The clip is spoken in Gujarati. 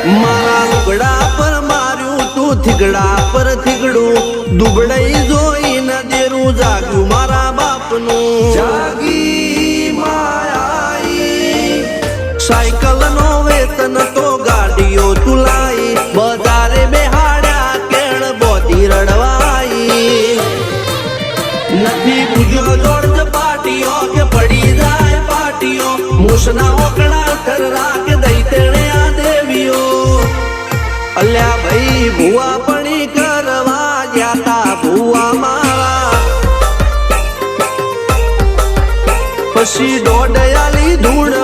મારા લુગડા પર માર્યું તું થીગડા પર થીગડું દુબળાઈ જોઈને દેરું જાગ્યું મારા બાપનું જાગી માયાઈ સાયકલ નો વેતન તો ગાડીઓ તુલાઈ બજારે બેહાડ્યા કેળ બોધી રડવાઈ નથી પૂજ્યો જોડ પાટીઓ કે પડી જાય પાટીઓ મૂસના ઓકડા ઠરરા કે દઈ તેણે આ દેવીઓ અલ્યા ભાઈ ભુવા પણી કરવા જાતા ભુવા મારા પછી દોડયાલી ધૂળ